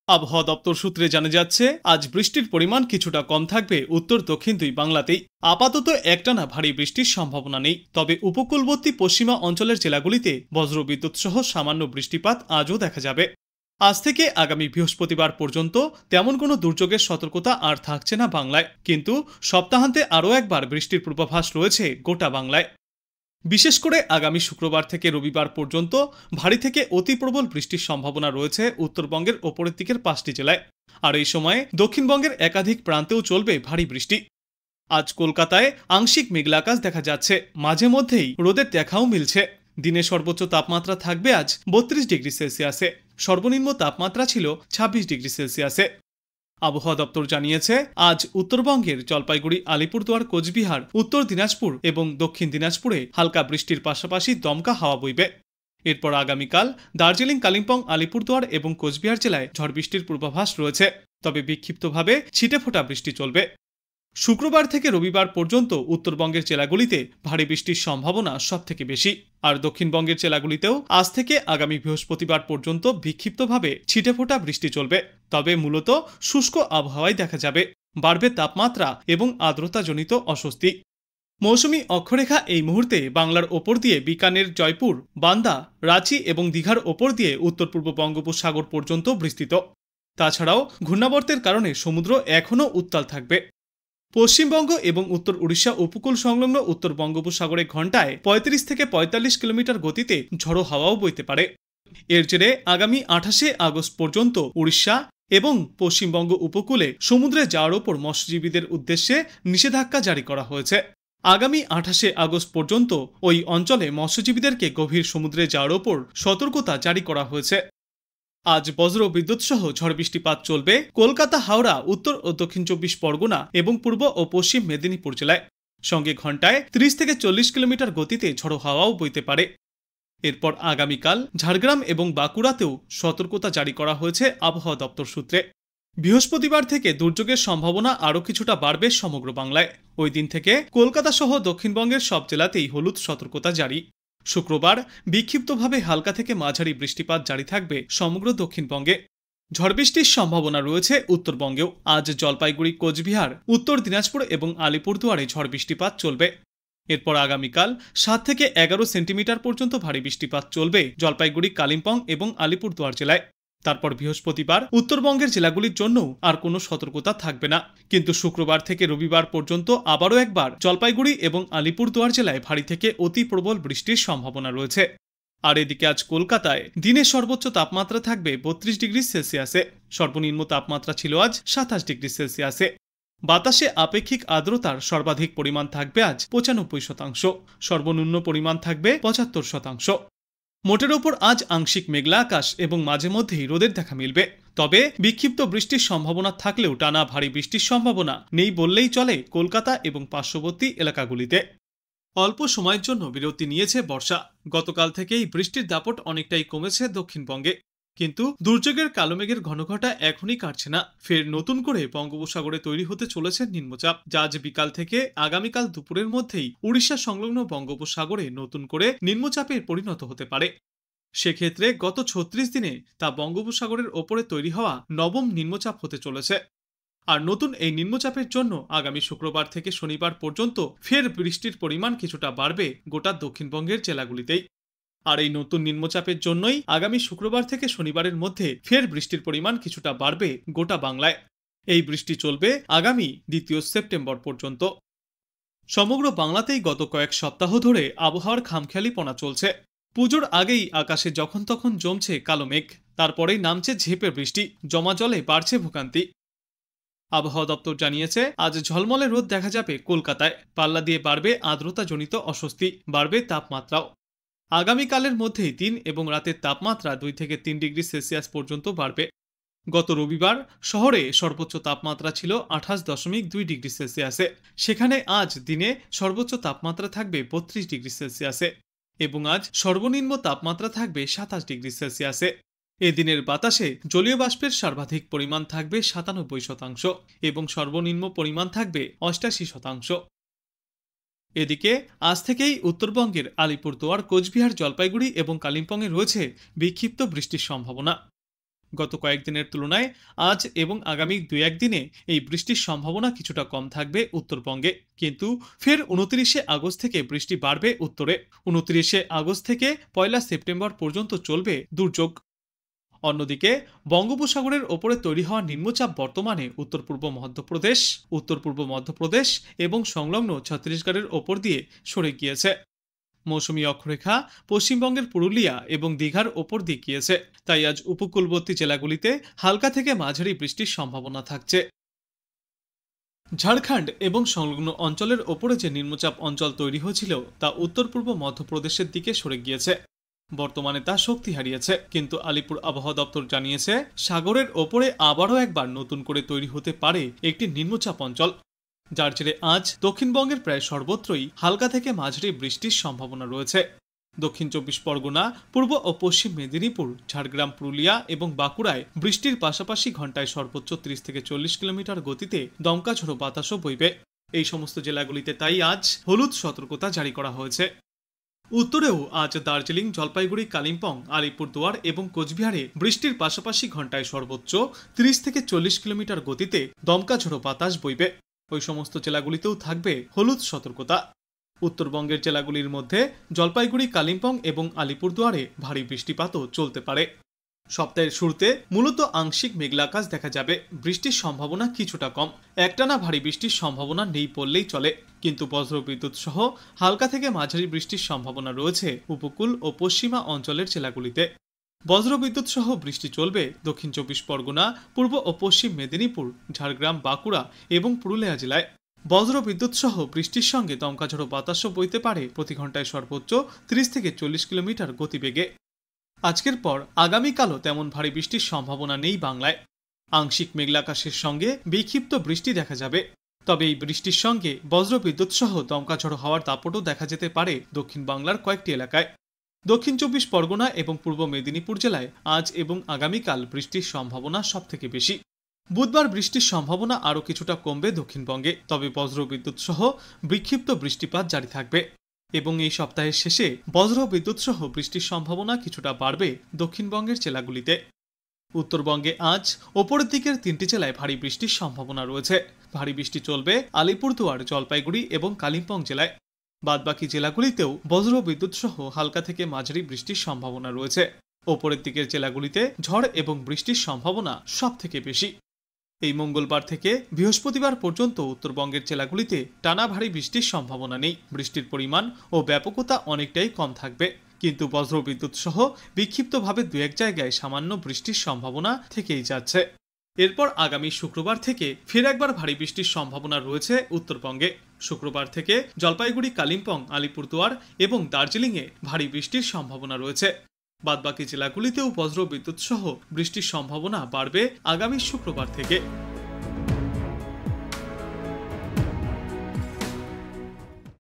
আবহাওয়া দপ্তর সূত্রে জানা যাচ্ছে, আজ বৃষ্টির পরিমাণ কিছুটা কম থাকবে উত্তর দক্ষিণ দুই বাংলাতেই। আপাতত একটানা ভারী বৃষ্টির সম্ভাবনা নেই, তবে উপকূলবর্তী পশ্চিমা অঞ্চলের জেলাগুলিতে বজ্রবিদ্যুৎ সহ সামান্য বৃষ্টিপাত আজও দেখা যাবে। আজ থেকে আগামী বৃহস্পতিবার পর্যন্ত তেমন কোনো দুর্যোগের সতর্কতা আর থাকছে না বাংলায়, কিন্তু সপ্তাহান্তে আরও একবার বৃষ্টির পূর্বাভাস রয়েছে গোটা বাংলায়। বিশেষ করে আগামী শুক্রবার থেকে রবিবার পর্যন্ত ভারী থেকে অতি প্রবল বৃষ্টির সম্ভাবনা রয়েছে উত্তরবঙ্গের ওপরের দিকের 5টি জেলায়। আর এই সময়ে দক্ষিণবঙ্গের একাধিক প্রান্তেও চলবে ভারী বৃষ্টি। আজ কলকাতায় আংশিক মেঘলা আকাশ দেখা যাচ্ছে, মাঝে মধ্যেই রোদের দেখাও মিলছে। দিনে সর্বোচ্চ তাপমাত্রা থাকবে আজ 32 ডিগ্রি সেলসিয়াসে, সর্বনিম্ন তাপমাত্রা ছিল 26 ডিগ্রি সেলসিয়াসে। আবহাওয়া দপ্তর জানিয়েছে, আজ উত্তরবঙ্গের জলপাইগুড়ি, আলিপুরদুয়ার, কোচবিহার, উত্তর দিনাজপুর এবং দক্ষিণ দিনাজপুরে হালকা বৃষ্টির পাশাপাশি দমকা হাওয়া বইবে। এরপর আগামীকাল দার্জিলিং, কালিম্পং, আলিপুরদুয়ার এবং কোচবিহার জেলায় ঝড় বৃষ্টির পূর্বাভাস রয়েছে, তবে বিক্ষিপ্তভাবে ছিটেফোঁটা বৃষ্টি চলবে। শুক্রবার থেকে রবিবার পর্যন্ত উত্তরবঙ্গের জেলাগুলিতে ভারী বৃষ্টির সম্ভাবনা সবথেকে বেশি। আর দক্ষিণবঙ্গের জেলাগুলিতেও আজ থেকে আগামী বৃহস্পতিবার পর্যন্ত বিক্ষিপ্তভাবে ছিটেফোঁটা বৃষ্টি চলবে, তবে মূলত শুষ্ক আবহাওয়ায় দেখা যাবে। বাড়বে তাপমাত্রা এবং আর্দ্রতাজনিত অস্বস্তি। মৌসুমী অক্ষরেখা এই মুহূর্তে বাংলার ওপর দিয়ে বিকানের, জয়পুর, বান্দা, রাঁচি এবং দীঘার ওপর দিয়ে উত্তর পূর্ব বঙ্গোপসাগর পর্যন্ত বিস্তৃত। তাছাড়াও ঘূর্ণাবর্তের কারণে সমুদ্র এখনও উত্তাল থাকবে। পশ্চিমবঙ্গ এবং উত্তর উড়িষ্যা উপকূল সংলগ্ন উত্তর বঙ্গোপসাগরে ঘণ্টায় 35 থেকে 45 কিলোমিটার গতিতে ঝড়ো হাওয়াও বইতে পারে। এর জেরে আগামী 28শে আগস্ট পর্যন্ত উড়িষ্যা এবং পশ্চিমবঙ্গ উপকূলে সমুদ্রে যাওয়ার ওপর মৎস্যজীবীদের উদ্দেশ্যে নিষেধাজ্ঞা জারি করা হয়েছে। আগামী 28শে আগস্ট পর্যন্ত ওই অঞ্চলে মৎস্যজীবীদেরকে গভীর সমুদ্রে যাওয়ার ওপর সতর্কতা জারি করা হয়েছে। আজ বজ্র বিদ্যুৎ সহ ঝড় বৃষ্টিপাত চলবে কলকাতা, হাওড়া, উত্তর ও দক্ষিণ 24 পরগনা এবং পূর্ব ও পশ্চিম মেদিনীপুর জেলায়। সঙ্গে ঘণ্টায় 30 থেকে 40 কিলোমিটার গতিতে ঝড়ো হাওয়াও বইতে পারে। এরপর আগামীকাল ঝাড়গ্রাম এবং বাঁকুড়াতেও সতর্কতা জারি করা হয়েছে আবহাওয়া দপ্তর সূত্রে। বৃহস্পতিবার থেকে দুর্যোগের সম্ভাবনা আরও কিছুটা বাড়বে সমগ্র বাংলায়। ওই দিন থেকে কলকাতা সহ দক্ষিণবঙ্গের সব জেলাতেই হলুদ সতর্কতা জারি। শুক্রবার বিক্ষিপ্তভাবে হালকা থেকে মাঝারি বৃষ্টিপাত জারি থাকবে সমগ্র দক্ষিণবঙ্গে। ঝড় বৃষ্টির সম্ভাবনা রয়েছে উত্তরবঙ্গেও। আজ জলপাইগুড়ি, কোচবিহার, উত্তর দিনাজপুর এবং আলিপুরদুয়ারে ঝড় বৃষ্টিপাত চলবে। এরপর আগামীকাল 7 থেকে 11 সেন্টিমিটার পর্যন্ত ভারী বৃষ্টিপাত চলবে জলপাইগুড়ি, কালিম্পং এবং আলিপুরদুয়ার জেলায়। তারপর বৃহস্পতিবার উত্তরবঙ্গের জেলাগুলির জন্য আর কোনো সতর্কতা থাকবে না, কিন্তু শুক্রবার থেকে রবিবার পর্যন্ত আবারও একবার জলপাইগুড়ি এবং আলিপুরদুয়ার জেলায় ভারী থেকে অতি প্রবল বৃষ্টির সম্ভাবনা রয়েছে। আর এদিকে আজ কলকাতায় দিনে সর্বোচ্চ তাপমাত্রা থাকবে 32 ডিগ্রি সেলসিয়াসে, সর্বনিম্ন তাপমাত্রা ছিল আজ 27 ডিগ্রি সেলসিয়াসে। বাতাসে আপেক্ষিক আর্দ্রতার সর্বাধিক পরিমাণ থাকবে আজ 95%, সর্বনিম্ন পরিমাণ থাকবে 75%। মোটের ওপর আজ আংশিক মেঘলা আকাশ এবং মাঝে মধ্যেই রোদের দেখা মিলবে, তবে বিক্ষিপ্ত বৃষ্টির সম্ভাবনা থাকলেও টানা ভারী বৃষ্টির সম্ভাবনা নেই বললেই চলে কলকাতা এবং পার্শ্ববর্তী এলাকাগুলিতে। অল্প সময়ের জন্য বিরতি নিয়েছে বর্ষা। গতকাল থেকেই বৃষ্টির দাপট অনেকটাই কমেছে দক্ষিণবঙ্গে, কিন্তু দুর্যোগের কালো মেঘের ঘনঘটা এখনই কাটছে না। ফের নতুন করে বঙ্গোপসাগরে তৈরি হতে চলেছে নিম্নচাপ, যা আজ বিকাল থেকে আগামীকাল দুপুরের মধ্যেই উড়িষ্যা সংলগ্ন বঙ্গোপসাগরে নতুন করে নিম্নচাপে পরিণত হতে পারে। সেক্ষেত্রে গত 36 দিনে তা বঙ্গোপসাগরের ওপরে তৈরি হওয়া নবম নিম্নচাপ হতে চলেছে। আর নতুন এই নিম্নচাপের জন্য আগামী শুক্রবার থেকে শনিবার পর্যন্ত ফের বৃষ্টির পরিমাণ কিছুটা বাড়বে গোটা দক্ষিণবঙ্গের জেলাগুলিতেই। আর এই নতুন নিম্নচাপের জন্যই আগামী শুক্রবার থেকে শনিবারের মধ্যে ফের বৃষ্টির পরিমাণ কিছুটা বাড়বে গোটা বাংলায়। এই বৃষ্টি চলবে আগামী 2 সেপ্টেম্বর পর্যন্ত। সমগ্র বাংলাতেই গত কয়েক সপ্তাহ ধরে আবহাওয়ার খামখেয়ালিপনা চলছে। পুজোর আগেই আকাশে যখন তখন জমছে কালো মেঘ, তারপরেই নামছে ঝেঁপে বৃষ্টি, জমা জলে বাড়ছে ভোগান্তি। আবহাওয়া দপ্তর জানিয়েছে, আজ ঝলমলে রোদ দেখা যাবে কলকাতায়, পাল্লা দিয়ে বাড়বে আর্দ্রতাজনিত অস্বস্তি, বাড়বে তাপমাত্রাও। আগামীকালের মধ্যেই দিন এবং রাতের তাপমাত্রা 2 থেকে 3 ডিগ্রি সেলসিয়াস পর্যন্ত বাড়বে। গত রবিবার শহরে সর্বোচ্চ তাপমাত্রা ছিল 28.2 ডিগ্রি সেলসিয়াসে, সেখানে আজ দিনে সর্বোচ্চ তাপমাত্রা থাকবে 32 ডিগ্রি সেলসিয়াসে এবং আজ সর্বনিম্ন তাপমাত্রা থাকবে 27 ডিগ্রি সেলসিয়াসে। এদিনের বাতাসে জলীয় বাষ্পের সর্বাধিক পরিমাণ থাকবে 97% এবং সর্বনিম্ন পরিমাণ থাকবে 88%। এদিকে আজ থেকেই উত্তরবঙ্গের আলিপুরদুয়ার, কোচবিহার, জলপাইগুড়ি এবং কালিম্পংয়ে রয়েছে বিক্ষিপ্ত বৃষ্টির সম্ভাবনা। গত কয়েকদিনের তুলনায় আজ এবং আগামী 2-1 দিনে এই বৃষ্টির সম্ভাবনা কিছুটা কম থাকবে উত্তরবঙ্গে, কিন্তু ফের 29শে আগস্ট থেকে বৃষ্টি বাড়বে উত্তরে। 29শে আগস্ট থেকে 1 সেপ্টেম্বর পর্যন্ত চলবে দুর্যোগ। অন্যদিকে বঙ্গোপসাগরের ওপরে তৈরি হওয়া নিম্নচাপ বর্তমানে উত্তর পূর্ব মধ্যপ্রদেশ এবং সংলগ্ন ছত্তিশগড়ের ওপর দিয়ে সরে গিয়েছে। মৌসুমী অক্ষরেখা পশ্চিমবঙ্গের পুরুলিয়া এবং দীঘার ওপর দিয়ে গিয়েছে, তাই আজ উপকূলবর্তী জেলাগুলিতে হালকা থেকে মাঝারি বৃষ্টির সম্ভাবনা থাকছে। ঝাড়খণ্ড এবং সংলগ্ন অঞ্চলের ওপরে যে নিম্নচাপ অঞ্চল তৈরি হয়েছিল তা উত্তর পূর্ব মধ্যপ্রদেশের দিকে সরে গিয়েছে। বর্তমানে তা শক্তি হারিয়েছে, কিন্তু আলিপুর আবহাওয়া দপ্তর জানিয়েছে সাগরের ওপরে আবারও একবার নতুন করে তৈরি হতে পারে একটি নিম্নচাপ অঞ্চল, যার জেরে আজ দক্ষিণবঙ্গের প্রায় সর্বত্রই হালকা থেকে মাঝারি বৃষ্টির সম্ভাবনা রয়েছে। দক্ষিণ 24 পরগনা, পূর্ব ও পশ্চিম মেদিনীপুর, ঝাড়গ্রাম, পুরুলিয়া এবং বাঁকুড়ায় বৃষ্টির পাশাপাশি ঘন্টায় সর্বোচ্চ 30 থেকে 40 কিলোমিটার গতিতে দমকা ঝোড়ো বাতাসও বইবে। এই সমস্ত জেলাগুলিতে তাই আজ হলুদ সতর্কতা জারি করা হয়েছে। উত্তরেও আজ দার্জিলিং, জলপাইগুড়ি, কালিম্পং, আলিপুরদুয়ার এবং কোচবিহারে বৃষ্টির পাশাপাশি ঘন্টায় সর্বোচ্চ 30 থেকে 40 কিলোমিটার গতিতে দমকা ঝোড়ো বাতাস বইবে। ওই সমস্ত জেলাগুলিতেও থাকবে হলুদ সতর্কতা। উত্তরবঙ্গের জেলাগুলির মধ্যে জলপাইগুড়ি, কালিম্পং এবং আলিপুরদুয়ারে ভারী বৃষ্টিপাতও চলতে পারে। সপ্তাহের শুরুতে মূলত আংশিক মেঘলা আকাশ দেখা যাবে, বৃষ্টির সম্ভাবনা কিছুটা কম। একটানা ভারী বৃষ্টির সম্ভাবনা নেই বললেই চলে, কিন্তু বজ্রবিদ্যুৎ সহ হালকা থেকে মাঝারি বৃষ্টির সম্ভাবনা রয়েছে উপকূল ও পশ্চিমা অঞ্চলের জেলাগুলিতে। বজ্রবিদ্যুৎ সহ বৃষ্টি চলবে দক্ষিণ 24 পরগনা, পূর্ব ও পশ্চিম মেদিনীপুর, ঝাড়গ্রাম, বাঁকুড়া এবং পুরুলিয়া জেলায়। বজ্রবিদ্যুৎ সহ বৃষ্টির সঙ্গে দমকা ঝোড়ো বাতাসও বইতে পারে প্রতি ঘন্টায় সর্বোচ্চ 30 থেকে 40 কিলোমিটার গতিবেগে। আজকের পর আগামীকালও তেমন ভারী বৃষ্টির সম্ভাবনা নেই বাংলায়। আংশিক মেঘলা আকাশের সঙ্গে বিক্ষিপ্ত বৃষ্টি দেখা যাবে, তবে এই বৃষ্টির সঙ্গে বজ্রবিদ্যুৎ সহ দমকা ঝোড়ো হওয়ার দাপটও দেখা যেতে পারে দক্ষিণ বাংলার কয়েকটি এলাকায়। দক্ষিণ 24 পরগনা এবং পূর্ব মেদিনীপুর জেলায় আজ এবং আগামীকাল বৃষ্টির সম্ভাবনা সবথেকে বেশি। বুধবার বৃষ্টির সম্ভাবনা আরও কিছুটা কমবে দক্ষিণবঙ্গে, তবে বজ্রবিদ্যুৎ সহ বিক্ষিপ্ত বৃষ্টিপাত জারি থাকবে এবং এই সপ্তাহের শেষে বজ্রবিদ্যুৎ সহ বৃষ্টির সম্ভাবনা কিছুটা বাড়বে দক্ষিণবঙ্গের জেলাগুলিতে। উত্তরবঙ্গে আজ ওপরের দিকের 3টি জেলায় ভারী বৃষ্টির সম্ভাবনা রয়েছে। ভারী বৃষ্টি চলবে আলিপুরদুয়ার, জলপাইগুড়ি এবং কালিম্পং জেলায়। বাদবাকি জেলাগুলিতেও বজ্রবিদ্যুৎ সহ হালকা থেকে মাঝারি বৃষ্টির সম্ভাবনা রয়েছে। ওপরের দিকের জেলাগুলিতে ঝড় এবং বৃষ্টির সম্ভাবনা সবথেকে বেশি। এই মঙ্গলবার থেকে বৃহস্পতিবার পর্যন্ত উত্তরবঙ্গের জেলাগুলিতে টানা ভারী বৃষ্টির সম্ভাবনা নেই। বৃষ্টির পরিমাণ ও ব্যাপকতা অনেকটাই কম থাকবে, কিন্তু বজ্রবিদ্যুৎ সহ বিক্ষিপ্তভাবে 2-1 জায়গায় সামান্য বৃষ্টির সম্ভাবনা থেকেই যাচ্ছে। এরপর আগামী শুক্রবার থেকে ফের একবার ভারী বৃষ্টির সম্ভাবনা রয়েছে উত্তরবঙ্গে। শুক্রবার থেকে জলপাইগুড়ি, কালিম্পং, আলিপুরদুয়ার এবং দার্জিলিংয়ে ভারী বৃষ্টির সম্ভাবনা রয়েছে। বাদবাকি জেলাগুলিতেও বজ্রবিদ্যুৎ সহ বৃষ্টির সম্ভাবনা বাড়বে আগামী শুক্রবার থেকে।